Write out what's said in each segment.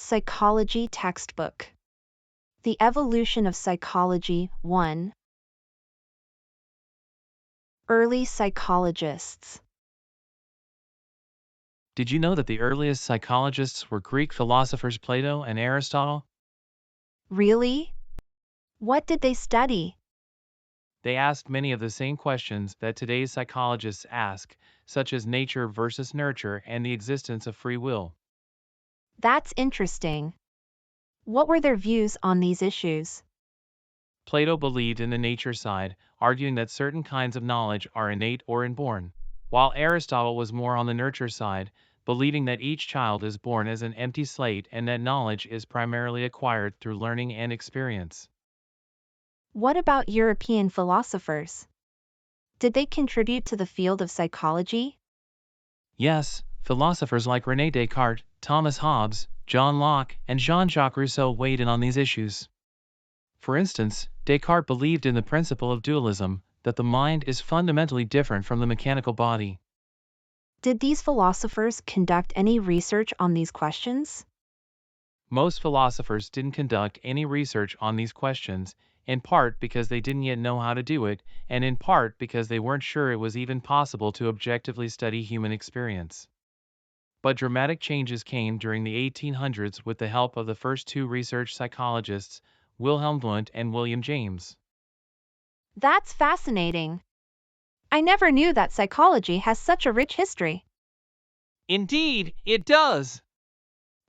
Psychology Textbook. The Evolution of Psychology 1. Early Psychologists. Did you know that the earliest psychologists were Greek philosophers Plato and Aristotle? Really? What did they study? They asked many of the same questions that today's psychologists ask, such as nature versus nurture and the existence of free will. That's interesting. What were their views on these issues? Plato believed in the nature side, arguing that certain kinds of knowledge are innate or inborn, while Aristotle was more on the nurture side, believing that each child is born as an empty slate and that knowledge is primarily acquired through learning and experience. What about European philosophers? Did they contribute to the field of psychology? Yes, philosophers like René Descartes, Thomas Hobbes, John Locke, and Jean-Jacques Rousseau weighed in on these issues. For instance, Descartes believed in the principle of dualism, that the mind is fundamentally different from the mechanical body. Did these philosophers conduct any research on these questions? Most philosophers didn't conduct any research on these questions, in part because they didn't yet know how to do it, and in part because they weren't sure it was even possible to objectively study human experience. But dramatic changes came during the 1800s with the help of the first two research psychologists, Wilhelm Wundt and William James. That's fascinating. I never knew that psychology has such a rich history. Indeed, it does.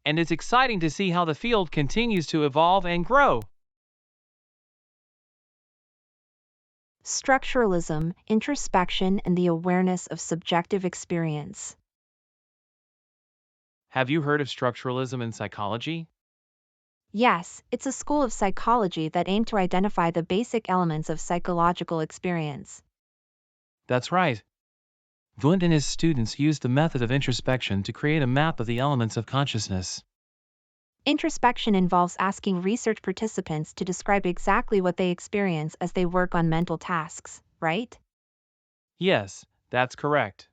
And it's exciting to see how the field continues to evolve and grow. Structuralism, introspection, and the awareness of subjective experience. Have you heard of structuralism in psychology? Yes, it's a school of psychology that aimed to identify the basic elements of psychological experience. That's right. Wundt and his students used the method of introspection to create a map of the elements of consciousness. Introspection involves asking research participants to describe exactly what they experience as they work on mental tasks, right? Yes, that's correct.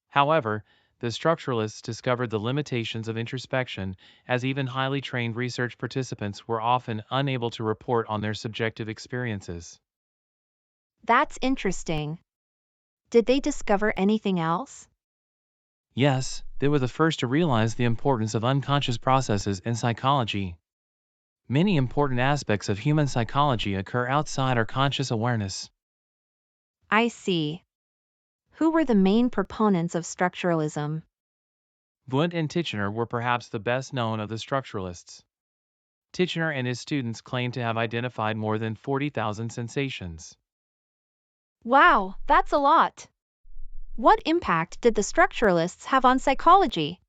However, the structuralists discovered the limitations of introspection, as even highly trained research participants were often unable to report on their subjective experiences. That's interesting. Did they discover anything else? Yes, they were the first to realize the importance of unconscious processes in psychology. Many important aspects of human psychology occur outside our conscious awareness. I see. Who were the main proponents of structuralism? Wundt and Titchener were perhaps the best known of the structuralists. Titchener and his students claim to have identified more than 40,000 sensations. Wow, that's a lot. What impact did the structuralists have on psychology?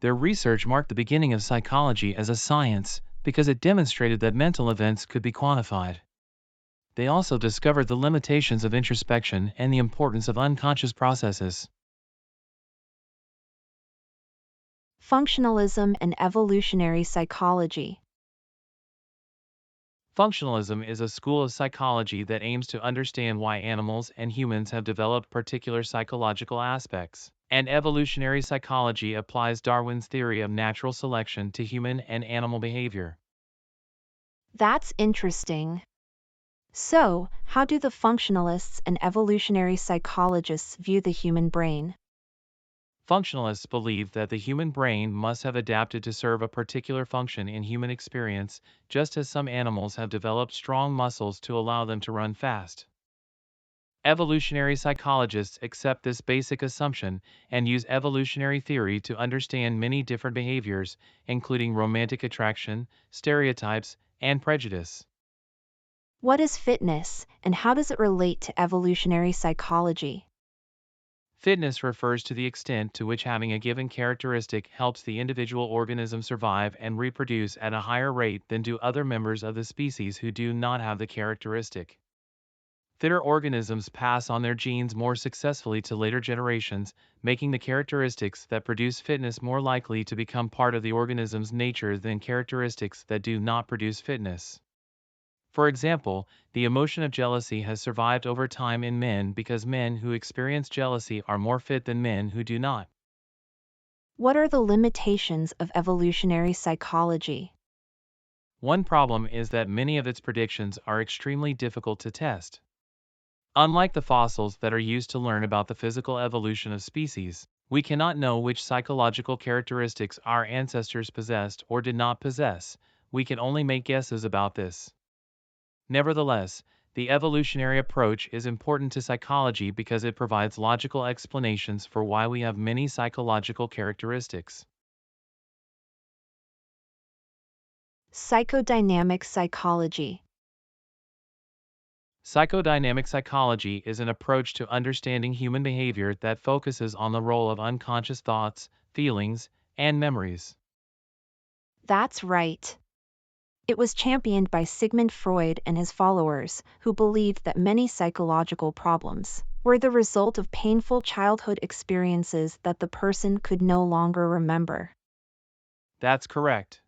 Their research marked the beginning of psychology as a science because it demonstrated that mental events could be quantified. They also discovered the limitations of introspection and the importance of unconscious processes. Functionalism and evolutionary psychology. Functionalism is a school of psychology that aims to understand why animals and humans have developed particular psychological aspects, and evolutionary psychology applies Darwin's theory of natural selection to human and animal behavior. That's interesting. So, how do the functionalists and evolutionary psychologists view the human brain? Functionalists believe that the human brain must have adapted to serve a particular function in human experience, just as some animals have developed strong muscles to allow them to run fast. Evolutionary psychologists accept this basic assumption and use evolutionary theory to understand many different behaviors, including romantic attraction, stereotypes, and prejudice. What is fitness, and how does it relate to evolutionary psychology? Fitness refers to the extent to which having a given characteristic helps the individual organism survive and reproduce at a higher rate than do other members of the species who do not have the characteristic. Fitter organisms pass on their genes more successfully to later generations, making the characteristics that produce fitness more likely to become part of the organism's nature than characteristics that do not produce fitness. For example, the emotion of jealousy has survived over time in men because men who experience jealousy are more fit than men who do not. What are the limitations of evolutionary psychology? One problem is that many of its predictions are extremely difficult to test. Unlike the fossils that are used to learn about the physical evolution of species, we cannot know which psychological characteristics our ancestors possessed or did not possess. We can only make guesses about this. Nevertheless, the evolutionary approach is important to psychology because it provides logical explanations for why we have many psychological characteristics. Psychodynamic psychology. Psychodynamic psychology is an approach to understanding human behavior that focuses on the role of unconscious thoughts, feelings, and memories. That's right. It was championed by Sigmund Freud and his followers, who believed that many psychological problems were the result of painful childhood experiences that the person could no longer remember. That's correct.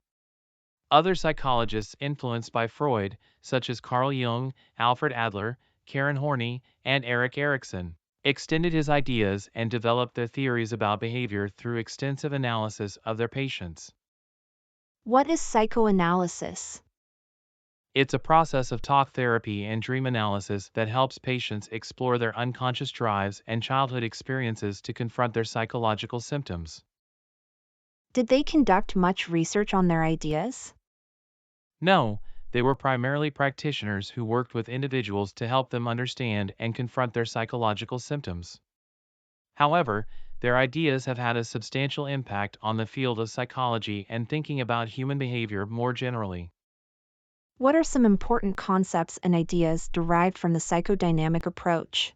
Other psychologists influenced by Freud, such as Carl Jung, Alfred Adler, Karen Horney, and Erik Erikson, extended his ideas and developed their theories about behavior through extensive analysis of their patients. What is psychoanalysis? It's a process of talk therapy and dream analysis that helps patients explore their unconscious drives and childhood experiences to confront their psychological symptoms. Did they conduct much research on their ideas? No, they were primarily practitioners who worked with individuals to help them understand and confront their psychological symptoms. However, their ideas have had a substantial impact on the field of psychology and thinking about human behavior more generally. What are some important concepts and ideas derived from the psychodynamic approach?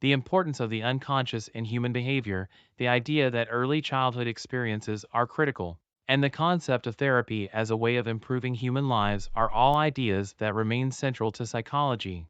The importance of the unconscious in human behavior, the idea that early childhood experiences are critical, and the concept of therapy as a way of improving human lives are all ideas that remain central to psychology.